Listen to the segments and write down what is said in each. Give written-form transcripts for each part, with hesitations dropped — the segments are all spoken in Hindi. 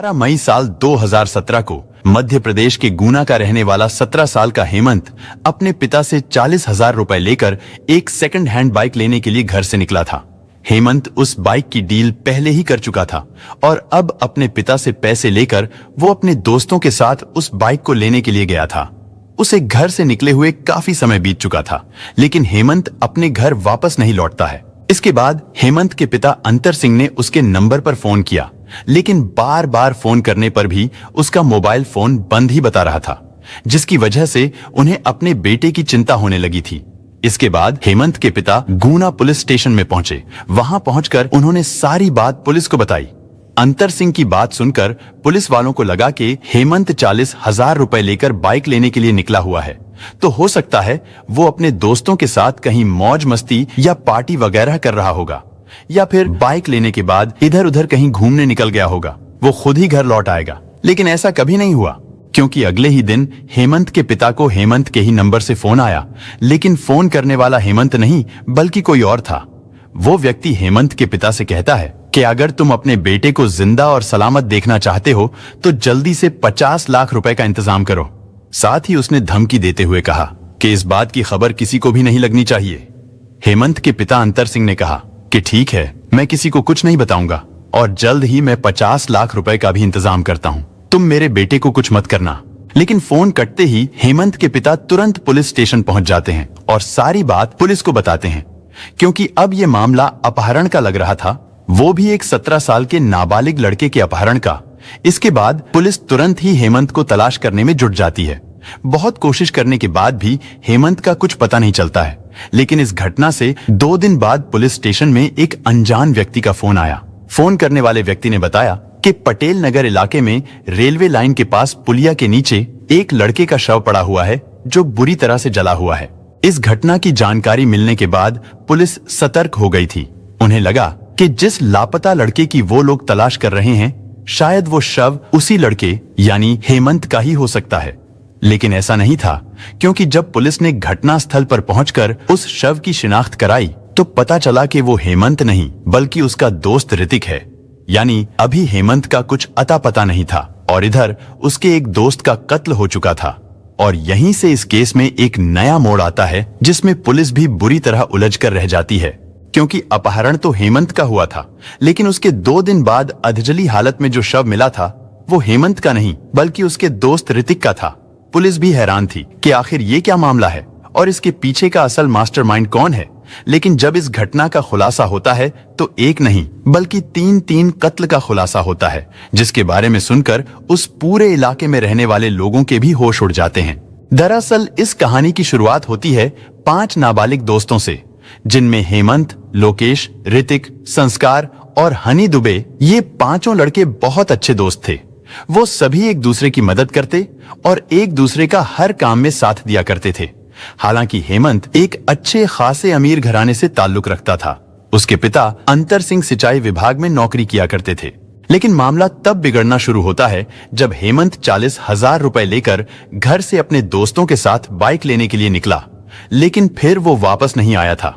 18 मई साल 2017 को मध्य प्रदेश के गुना का रहने वाला 17 साल का हेमंत अपने पिता से 40,000 रुपए लेकर एक सेकंड हैंड बाइक लेने के लिए घर से निकला था। हेमंत उस बाइक की डील पहले ही कर चुका था और अब अपने पिता से पैसे लेकर वो अपने दोस्तों के साथ उस बाइक को लेने के लिए गया था। उसे घर से निकले हुए काफी समय बीत चुका था, लेकिन हेमंत अपने घर वापस नहीं लौटता है। इसके बाद हेमंत के पिता अंतर सिंह ने उसके नंबर पर फोन किया, लेकिन बार बार फोन करने पर भी उसका मोबाइल फोन बंद ही बता रहा था, जिसकी वजह से उन्हें अपने बेटे की चिंता होने लगी थी। इसके बाद हेमंत के पिता गुना पुलिस स्टेशन में पहुंचे। वहां पहुंचकर उन्होंने सारी बात पुलिस को बताई। अंतर सिंह की बात सुनकर पुलिस वालों को लगा कि हेमंत 40,000 रुपए लेकर बाइक लेने के लिए निकला हुआ है, तो हो सकता है वो अपने दोस्तों के साथ कहीं मौज मस्ती या पार्टी वगैरह कर रहा होगा, या फिर बाइक लेने के बाद इधर उधर कहीं घूमने निकल गया होगा। वो खुद ही घर लौट आएगा। लेकिन ऐसा कभी नहीं हुआ, क्योंकि अगले ही दिन हेमंत के पिता को हेमंत के ही नंबर से फोन आया, लेकिन फोन करने वाला हेमंत नहीं बल्कि कोई और था। वो व्यक्ति हेमंत के पिता से कहता है कि अगर तुम अपने बेटे को जिंदा और सलामत देखना चाहते हो तो जल्दी से 50 लाख रुपए का इंतजाम करो। साथ ही उसने धमकी देते हुए कहा कि इस बात की खबर किसी को भी नहीं लगनी चाहिए। हेमंत के पिता अंतर सिंह ने कहा कि ठीक है, मैं किसी को कुछ नहीं बताऊंगा और जल्द ही मैं 50 लाख रुपए का भी इंतजाम करता हूं। तुम मेरे बेटे को कुछ मत करना। लेकिन फोन कटते ही हेमंत के पिता तुरंत पुलिस स्टेशन पहुंच जाते हैं और सारी बात पुलिस को बताते हैं, क्योंकि अब ये मामला अपहरण का लग रहा था, वो भी एक 17 साल के नाबालिग लड़के के अपहरण का। इसके बाद पुलिस तुरंत ही हेमंत को तलाश करने में जुट जाती है। बहुत कोशिश करने के बाद भी हेमंत का कुछ पता नहीं चलता है, लेकिन इस घटना से 2 दिन बाद पुलिस स्टेशन में एक अनजान व्यक्ति का फोन आया। फोन करने वाले व्यक्ति ने बताया कि पटेल नगर इलाके में रेलवे लाइन के पास पुलिया के नीचे एक लड़के का शव पड़ा हुआ है, जो बुरी तरह से जला हुआ है। इस घटना की जानकारी मिलने के बाद पुलिस सतर्क हो गई थी। उन्हें लगा कि जिस लापता लड़के की वो लोग तलाश कर रहे हैं, शायद वो शव उसी लड़के यानी हेमंत का ही हो सकता है। लेकिन ऐसा नहीं था, क्योंकि जब पुलिस ने घटना स्थल पर पहुंचकर उस शव की शिनाख्त कराई तो पता चला कि वो हेमंत नहीं बल्कि उसका दोस्त ऋतिक है। यानी अभी हेमंत का कुछ अता पता नहीं था और इधर उसके एक दोस्त का कत्ल हो चुका था। और यहीं से इस केस में एक नया मोड़ आता है, जिसमें पुलिस भी बुरी तरह उलझ कर रह जाती है, क्योंकि अपहरण तो हेमंत का हुआ था, लेकिन उसके 2 दिन बाद अधजली हालत में जो शव मिला था वो हेमंत का नहीं बल्कि उसके दोस्त ऋतिक का था। पुलिस भी हैरान थी कि आखिर ये क्या मामला है और इसके पीछे का असल मास्टरमाइंड कौन है। लेकिन जब इस घटना का खुलासा होता है तो एक नहीं बल्कि 3 कत्ल का खुलासा होता है, जिसके बारे में सुनकर उस पूरे इलाके में रहने वाले लोगों के भी होश उड़ जाते हैं। दरअसल इस कहानी की शुरुआत होती है 5 नाबालिग दोस्तों से, जिनमें हेमंत, लोकेश, ऋतिक, संस्कार और हनी दुबे, ये 5 लड़के बहुत अच्छे दोस्त थे। वो सभी एक दूसरे की मदद करते और एक दूसरे का हर काम में साथ दिया करते थे। हालांकि हेमंत एक अच्छे खासे अमीर घराने से ताल्लुक रखता था। उसके पिता अंतर सिंह सिंचाई विभाग में नौकरी किया करते थे। लेकिन मामला तब बिगड़ना शुरू होता है जब हेमंत 40,000 रुपए लेकर घर से अपने दोस्तों के साथ बाइक लेने के लिए निकला, लेकिन फिर वो वापस नहीं आया था।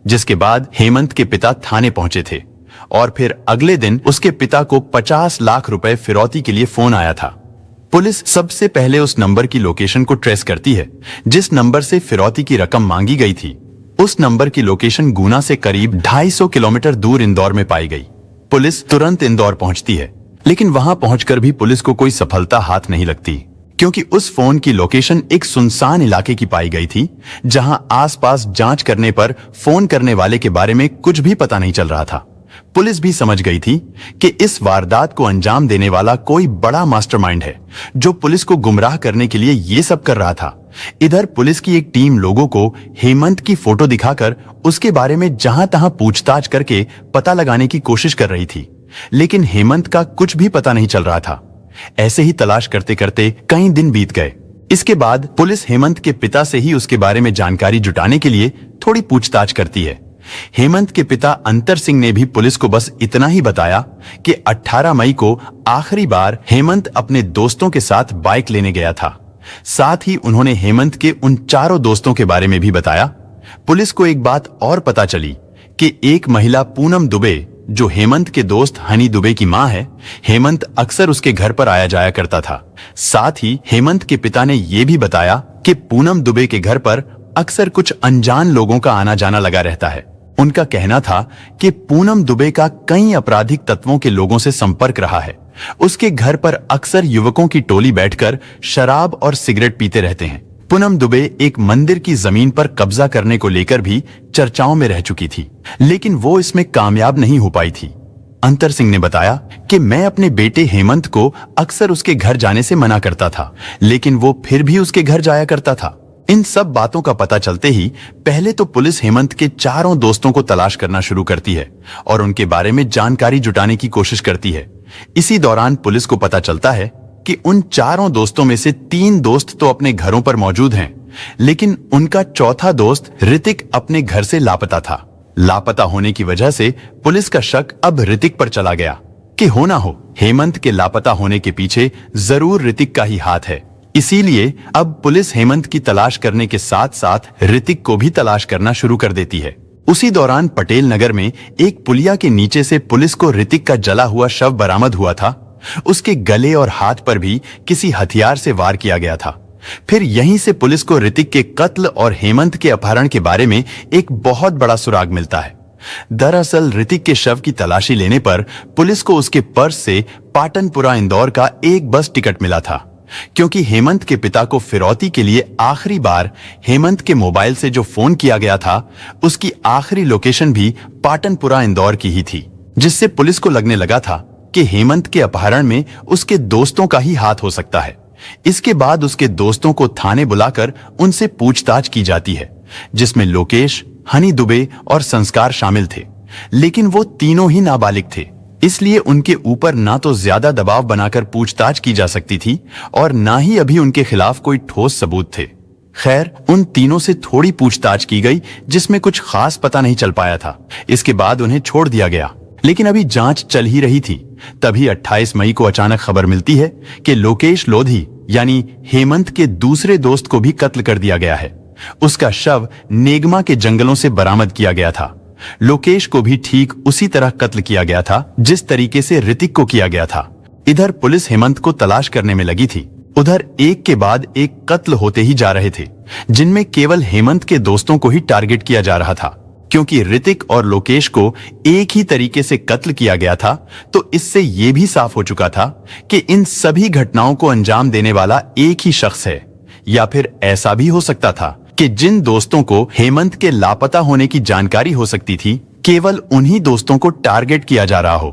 जिसके बाद हेमंत के पिता थाने पहुंचे थे और फिर अगले दिन उसके पिता को 50 लाख रुपए फिरौती के लिए फोन आया था। पुलिस सबसे पहले उस नंबर की लोकेशन को ट्रेस करती है जिस नंबर से फिरौती की रकम मांगी गई थी। उस नंबर की लोकेशन गुना से करीब 250 किलोमीटर दूर इंदौर में पाई गई। पुलिस तुरंत इंदौर पहुंचती है, लेकिन वहां पहुंचकर भी पुलिस को कोई सफलता हाथ नहीं लगती, क्योंकि उस फोन की लोकेशन एक सुनसान इलाके की पाई गई थी, जहां आसपास जांच करने पर फोन करने वाले के बारे में कुछ भी पता नहीं चल रहा था। पुलिस भी समझ गई थी कि इस वारदात को अंजाम देने वाला कोई बड़ा मास्टरमाइंड है, जो पुलिस को गुमराह करने के लिए ये सब कर रहा था। इधर पुलिस की एक टीम लोगों को हेमंत की फोटो दिखाकर उसके बारे में जहां तहां पूछताछ करके पता लगाने की कोशिश कर रही थी, लेकिन हेमंत का कुछ भी पता नहीं चल रहा था। ऐसे ही तलाश करते करते कई दिन बीत गए। इसके बाद पुलिस हेमंत के पिता से ही उसके बारे में जानकारी जुटाने के लिए थोड़ी पूछताछ करती है। हेमंत के पिता अंतर सिंह ने भी पुलिस को बस इतना ही बताया कि 18 मई को आखिरी बार हेमंत अपने दोस्तों के साथ बाइक लेने गया था। साथ ही उन्होंने हेमंत के उन 4 दोस्तों के बारे में भी बताया। पुलिस को एक बात और पता चली कि एक महिला पूनम दुबे, जो हेमंत के दोस्त हनी दुबे की मां है, हेमंत अक्सर उसके घर पर आया जाया करता था। साथ ही हेमंत के पिता ने यह भी बताया कि पूनम दुबे के घर पर अक्सर कुछ अनजान लोगों का आना जाना लगा रहता है। उनका कहना था कि पूनम दुबे का कई आपराधिक तत्वों के लोगों से संपर्क रहा है। उसके घर पर अक्सर युवकों की टोली बैठकर शराब और सिगरेट पीते रहते हैं। पूनम दुबे एक मंदिर की जमीन पर कब्जा करने को लेकर भी चर्चाओं में रह चुकी थी, लेकिन वो इसमें कामयाब नहीं हो पाई थी। अंतर सिंह ने बताया कि मैं अपने बेटे हेमंत को अक्सर उसके घर जाने से मना करता था, लेकिन वो फिर भी उसके घर जाया करता था। इन सब बातों का पता चलते ही पहले तो पुलिस हेमंत के चारों दोस्तों को तलाश करना शुरू करती है और उनके बारे में जानकारी जुटाने की कोशिश करती है। इसी दौरान पुलिस को पता चलता है कि उन चारों दोस्तों में से 3 दोस्त तो अपने घरों पर मौजूद हैं, लेकिन उनका चौथा दोस्त ऋतिक अपने घर से लापता था। लापता होने की वजह से पुलिस का शक अब ऋतिक पर चला गया कि हो ना हो हेमंत के लापता होने के पीछे जरूर ऋतिक का ही हाथ है। इसीलिए अब पुलिस हेमंत की तलाश करने के साथ साथ ऋतिक को भी तलाश करना शुरू कर देती है। उसी दौरान पटेल नगर में एक पुलिया के नीचे से पुलिस को ऋतिक का जला हुआ शव बरामद हुआ था। उसके गले और हाथ पर भी किसी हथियार से वार किया गया था। फिर यहीं से पुलिस को ऋतिक के कत्ल और हेमंत के अपहरण के बारे में एक बहुत बड़ा सुराग मिलता है। दरअसल ऋतिक के शव की तलाशी लेने पर पुलिस को उसके पर्स से पाटनपुरा इंदौर का एक बस टिकट मिला था, क्योंकि हेमंत के पिता को फिरौती के लिए आखिरी बार हेमंत के मोबाइल से जो फोन किया गया था, उसकी आखिरी लोकेशन भी पाटनपुरा इंदौर की ही थी, जिससे पुलिस को लगने लगा था कि हेमंत के अपहरण में उसके दोस्तों का ही हाथ हो सकता है। इसके बाद उसके दोस्तों को थाने बुलाकर उनसे पूछताछ की जाती है, जिसमें लोकेश, हनी दुबे और संस्कार शामिल थे, लेकिन वो तीनों ही नाबालिग थे। इसलिए उनके ऊपर ना तो ज्यादा दबाव बनाकर पूछताछ की जा सकती थी और ना ही अभी उनके खिलाफ कोई ठोस सबूत थे। खैर, उन तीनों से थोड़ी पूछताछ की गई, जिसमें कुछ खास पता नहीं चल पाया था। इसके बाद उन्हें छोड़ दिया गया, लेकिन अभी जांच चल ही रही थी। तभी 28 मई को अचानक खबर मिलती है कि लोकेश लोधी यानी हेमंत के दूसरे दोस्त को भी कत्ल कर दिया गया है। उसका शव नेगमा के जंगलों से बरामद किया गया था। लोकेश को भी ठीक उसी तरह कत्ल किया गया था जिस तरीके से ऋतिक को किया गया था। इधर पुलिस हेमंत को तलाश करने में लगी थी, उधर एक के बाद एक कत्ल होते ही जा रहे थे, जिनमें केवल हेमंत के दोस्तों को ही टारगेट किया जा रहा था। क्योंकि ऋतिक और लोकेश को एक ही तरीके से कत्ल किया गया था, तो इससे यह भी साफ हो चुका था कि इन सभी घटनाओं को अंजाम देने वाला एक ही शख्स है। या फिर ऐसा भी हो सकता था कि जिन दोस्तों को हेमंत के लापता होने की जानकारी हो सकती थी, केवल उन्हीं दोस्तों को टारगेट किया जा रहा हो।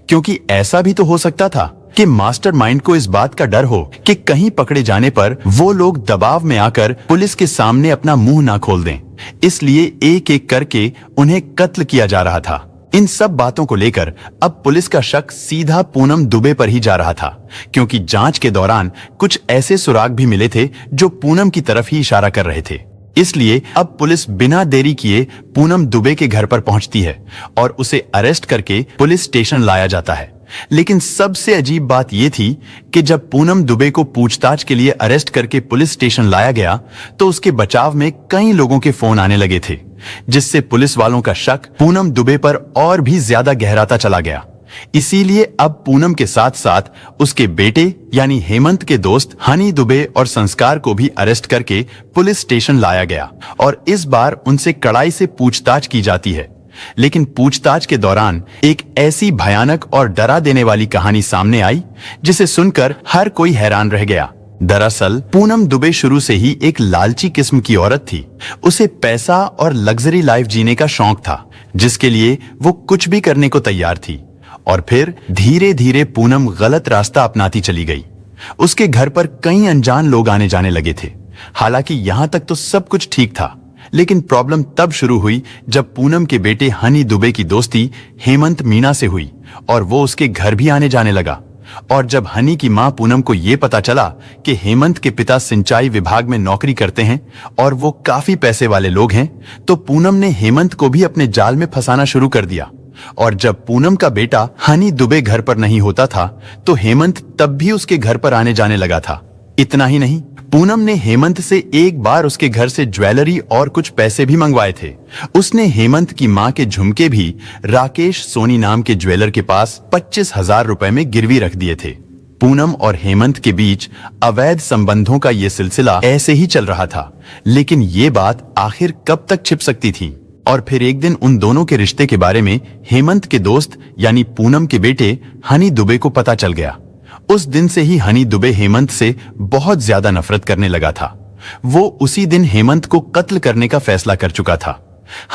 क्योंकि ऐसा भी तो हो सकता था कि मास्टरमाइंड को इस बात का डर हो कि कहीं पकड़े जाने पर वो लोग दबाव में आकर पुलिस के सामने अपना मुंह ना खोल दें, इसलिए एक एक करके उन्हें कत्ल किया जा रहा था। इन सब बातों को लेकर अब पुलिस का शक सीधा पूनम दुबे पर ही जा रहा था, क्योंकि जांच के दौरान कुछ ऐसे सुराग भी मिले थे जो पूनम की तरफ ही इशारा कर रहे थे। इसलिए अब पुलिस बिना देरी किए पूनम दुबे के घर पर पहुंचती है और उसे अरेस्ट करके पुलिस स्टेशन लाया जाता है। लेकिन सबसे अजीब बात यह थी कि जब पूनम दुबे को पूछताछ के लिए अरेस्ट करके पुलिस स्टेशन लाया गया, तो उसके बचाव में कई लोगों के फोन आने लगे थे, जिससे पुलिस वालों का शक पूनम दुबे पर और भी ज्यादा गहराता चला गया। इसीलिए अब पूनम के साथ साथ उसके बेटे यानी हेमंत के दोस्त हनी दुबे और संस्कार को भी अरेस्ट करके पुलिस स्टेशन लाया गया और इस बार उनसे कड़ाई से पूछताछ की जाती है। लेकिन पूछताछ के दौरान एक ऐसी भयानक और डरा देने वाली कहानी सामने आई, जिसे सुनकर हर कोई हैरान रह गया। दरअसल पूनम दुबे शुरू से ही एक लालची किस्म की औरत थी। उसे पैसा और लग्जरी लाइफ जीने का शौक था, जिसके लिए वो कुछ भी करने को तैयार थी। और फिर धीरे धीरे पूनम गलत रास्ता अपनाती चली गई। उसके घर पर कई अनजान लोग आने जाने लगे थे। हालांकि यहां तक तो सब कुछ ठीक था, लेकिन प्रॉब्लम तब शुरू हुई जब पूनम के बेटे हनी दुबे की दोस्ती हेमंत मीणा से हुई और वो उसके घर भी आने जाने लगा। और जब हनी की मां पूनम को यह पता चला कि हेमंत के पिता सिंचाई विभाग में नौकरी करते हैं और वो काफी पैसे वाले लोग हैं, तो पूनम ने हेमंत को भी अपने जाल में फंसाना शुरू कर दिया। और जब पूनम का बेटा हनी दुबे घर पर नहीं होता था, तो हेमंत तब भी उसके घर पर आने जाने लगा था। इतना ही नहीं, पूनम ने हेमंत से एक बार उसके घर से ज्वेलरी और कुछ पैसे भी मंगवाए थे। उसने हेमंत की मां के झुमके भी राकेश सोनी नाम के ज्वेलर के पास 25,000 रुपए में गिरवी रख दिए थे। पूनम और हेमंत के बीच अवैध संबंधों का यह सिलसिला ऐसे ही चल रहा था, लेकिन ये बात आखिर कब तक छिप सकती थी। और फिर एक दिन उन दोनों के रिश्ते के बारे में हेमंत के दोस्त यानी पूनम के बेटे हनी दुबे को पता चल गया। उस दिन से ही हनी दुबे हेमंत से बहुत ज्यादा नफरत करने लगा था। वो उसी दिन हेमंत को कत्ल करने का फैसला कर चुका था।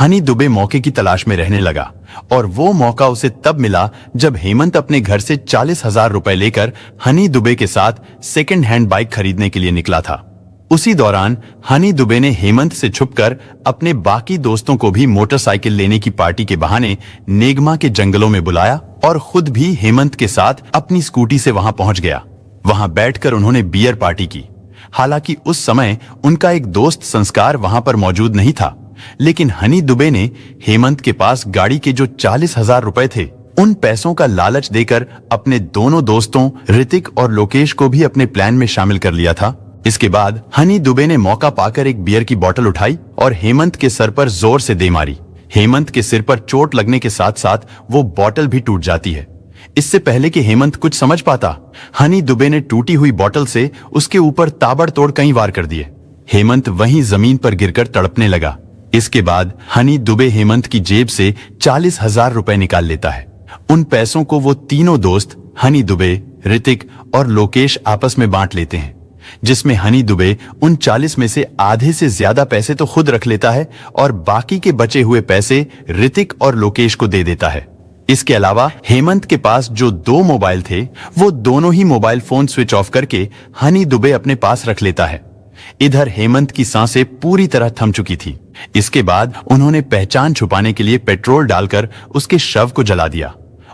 हनी दुबे मौके की तलाश में रहने लगा और वो मौका उसे तब मिला जब हेमंत अपने घर से 40,000 रुपए लेकर हनी दुबे के साथ सेकंड हैंड बाइक खरीदने के लिए निकला था। उसी दौरान हनी दुबे ने हेमंत से छुपकर अपने बाकी दोस्तों को भी मोटरसाइकिल लेने की पार्टी के बहाने नेगमा के जंगलों में बुलाया और खुद भी हेमंत के साथ अपनी स्कूटी से वहां पहुंच गया। वहां बैठकर उन्होंने बियर पार्टी की। हालांकि उस समय उनका एक दोस्त संस्कार वहां पर मौजूद नहीं था, लेकिन हनी दुबे ने हेमंत के पास गाड़ी के जो 40,000 रुपए थे उन पैसों का लालच देकर अपने दोनों दोस्तों ऋतिक और लोकेश को भी अपने प्लान में शामिल कर लिया था। इसके बाद हनी दुबे ने मौका पाकर एक बियर की बोतल उठाई और हेमंत के सर पर जोर से दे मारी। हेमंत के सिर पर चोट लगने के साथ साथ वो बोतल भी टूट जाती है। इससे पहले कि हेमंत कुछ समझ पाता, हनी दुबे ने टूटी हुई बोतल से उसके ऊपर ताबड़तोड़ कई वार कर दिए। हेमंत वहीं जमीन पर गिरकर तड़पने लगा। इसके बाद हनी दुबे हेमंत की जेब से 40,000 रुपए निकाल लेता है। उन पैसों को वो तीनों दोस्त हनी दुबे, ऋतिक और लोकेश आपस में बांट लेते हैं, जिसमें हनी दुबे उन 40 में से आधे से ज्यादा पैसे तो खुद रख लेता है और बाकी के बचे हुए पैसे ऋतिक और लोकेश को दे देता है। इसके अलावा हेमंत के पास जो 2 मोबाइल थे वो दोनों ही मोबाइल फोन स्विच ऑफ करके हनी दुबे अपने पास रख लेता है। इधर हेमंत की सांसें पूरी तरह थम चुकी थी। इसके बाद उन्होंने पहचान छुपाने के लिए पेट्रोल डालकर उसके शव को जला दिया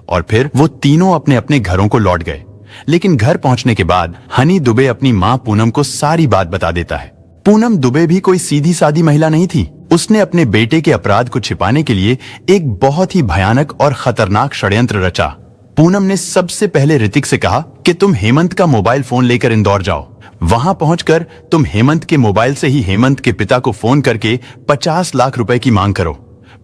और फिर वो तीनों अपने अपने घरों को लौट गए। लेकिन घर पहुंचने के बाद हनी दुबे अपनी मां पूनम को सारी बात बता देता है। पूनम दुबे भी कोई सीधी सादी महिला नहीं थी। उसने अपने बेटे के अपराध को छिपाने के लिए एक बहुत ही भयानक और खतरनाक षड्यंत्र रचा। पूनम ने सबसे पहले ऋतिक से कहा कि तुम हेमंत का मोबाइल फोन लेकर इंदौर जाओ। वहां पहुंचकर तुम हेमंत के मोबाइल से ही हेमंत के पिता को फोन करके 50 लाख रुपए की मांग करो।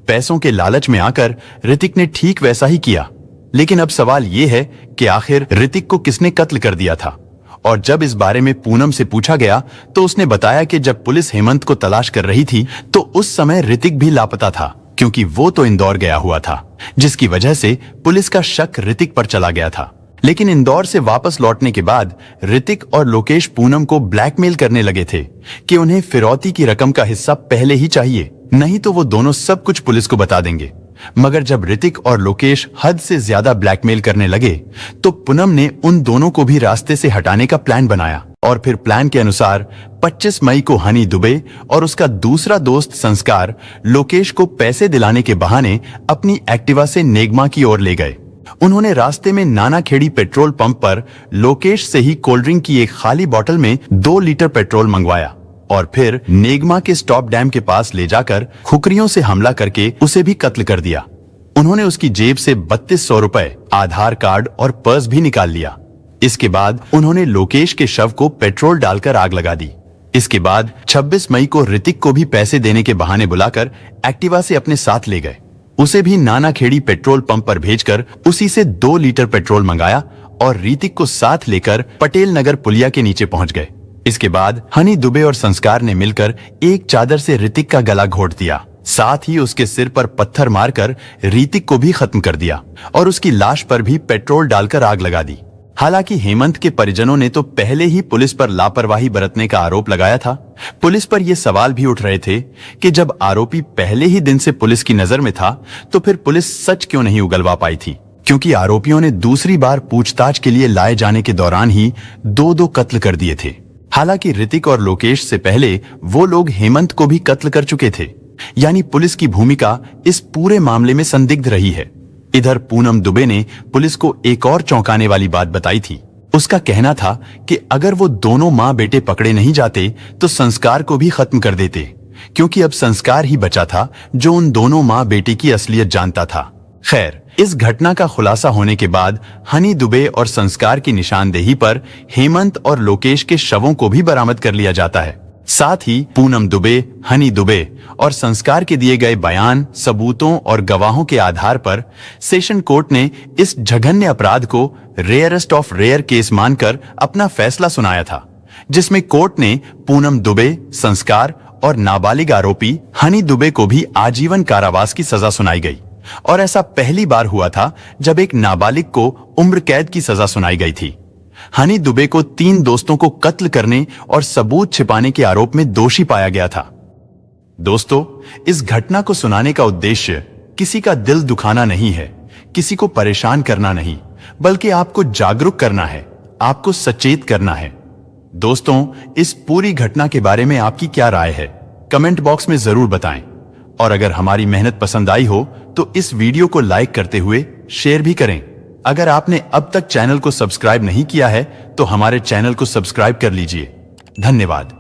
पैसों के लालच में आकर ऋतिक ने ठीक वैसा ही किया। लेकिन अब सवाल यह है कि आखिर ऋतिक को किसने कत्ल कर दिया था। और जब इस बारे में पूनम से पूछा गया तो उसने बताया कि जब पुलिस हेमंत को तलाश कर रही थी तो उस समय ऋतिक भी लापता था, क्योंकि वो तो इंदौर गया हुआ था, जिसकी वजह से पुलिस का शक ऋतिक पर चला गया था। लेकिन इंदौर से वापस लौटने के बाद ऋतिक और लोकेश पूनम को ब्लैकमेल करने लगे थे कि उन्हें फिरौती की रकम का हिस्सा पहले ही चाहिए, नहीं तो वो दोनों सब कुछ पुलिस को बता देंगे। मगर जब ऋतिक और लोकेश हद से ज्यादा ब्लैकमेल करने लगे तो पूनम ने उन दोनों को भी रास्ते से हटाने का प्लान बनाया और फिर प्लान के अनुसार 25 मई को हनी दुबे और उसका दूसरा दोस्त संस्कार लोकेश को पैसे दिलाने के बहाने अपनी एक्टिवा से नेगमा की ओर ले गए। उन्होंने रास्ते में नानाखेड़ी पेट्रोल पंप पर लोकेश से ही कोल्ड ड्रिंक की एक खाली बोतल में 2 लीटर पेट्रोल मंगवाया और फिर नेगमा के स्टॉप डैम के पास ले जाकर खुकरियों से हमला करके उसे भी कत्ल कर दिया। उन्होंने उसकी जेब से 3200 रुपए, आधार कार्ड और पर्स भी निकाल लिया। इसके बाद उन्होंने लोकेश के शव को पेट्रोल डालकर आग लगा दी। इसके बाद 26 मई को ऋतिक को भी पैसे देने के बहाने बुलाकर एक्टिवा से अपने साथ ले गए। उसे भी नानाखेड़ी पेट्रोल पंप पर भेजकर उसी से 2 लीटर पेट्रोल मंगाया और ऋतिक को साथ लेकर पटेल नगर पुलिया के नीचे पहुंच गए। इसके बाद हनी दुबे और संस्कार ने मिलकर एक चादर से ऋतिक का गला घोट दिया, साथ ही उसके सिर पर पत्थर मारकर ऋतिक को भी खत्म कर दिया और उसकी लाश पर भी पेट्रोल डालकर आग लगा दी। हालांकि हेमंत के परिजनों ने तो पहले ही पुलिस पर लापरवाही बरतने का आरोप लगाया था। पुलिस पर यह सवाल भी उठ रहे थे कि जब आरोपी पहले ही दिन से पुलिस की नजर में था तो फिर पुलिस सच क्यों नहीं उगलवा पाई थी, क्योंकि आरोपियों ने दूसरी बार पूछताछ के लिए लाए जाने के दौरान ही 2-2 कत्ल कर दिए थे। हालांकि ऋतिक और लोकेश से पहले वो लोग हेमंत को भी कत्ल कर चुके थे, यानी पुलिस की भूमिका इस पूरे मामले में संदिग्ध रही है। इधर पूनम दुबे ने पुलिस को एक और चौंकाने वाली बात बताई थी। उसका कहना था कि अगर वो दोनों माँ बेटे पकड़े नहीं जाते तो संस्कार को भी खत्म कर देते, क्योंकि अब संस्कार ही बचा था जो उन दोनों माँ बेटे की असलियत जानता था। खैर, इस घटना का खुलासा होने के बाद हनी दुबे और संस्कार की निशानदेही पर हेमंत और लोकेश के शवों को भी बरामद कर लिया जाता है। साथ ही पूनम दुबे, हनी दुबे और संस्कार के दिए गए बयान, सबूतों और गवाहों के आधार पर सेशन कोर्ट ने इस जघन्य अपराध को रेयरेस्ट ऑफ रेयर केस मानकर अपना फैसला सुनाया था, जिसमें कोर्ट ने पूनम दुबे, संस्कार और नाबालिग आरोपी हनी दुबे को भी आजीवन कारावास की सजा सुनाई गई। और ऐसा पहली बार हुआ था जब एक नाबालिग को उम्र कैद की सजा सुनाई गई थी। हनी दुबे को 3 दोस्तों को कत्ल करने और सबूत छिपाने के आरोप में दोषी पाया गया था। दोस्तों, इस घटना को सुनाने का उद्देश्य किसी का दिल दुखाना नहीं है, किसी को परेशान करना नहीं, बल्कि आपको जागरूक करना है, आपको सचेत करना है। दोस्तों, इस पूरी घटना के बारे में आपकी क्या राय है? कमेंट बॉक्स में जरूर बताएं। और अगर हमारी मेहनत पसंद आई हो तो इस वीडियो को लाइक करते हुए शेयर भी करें। अगर आपने अब तक चैनल को सब्सक्राइब नहीं किया है तो हमारे चैनल को सब्सक्राइब कर लीजिए। धन्यवाद।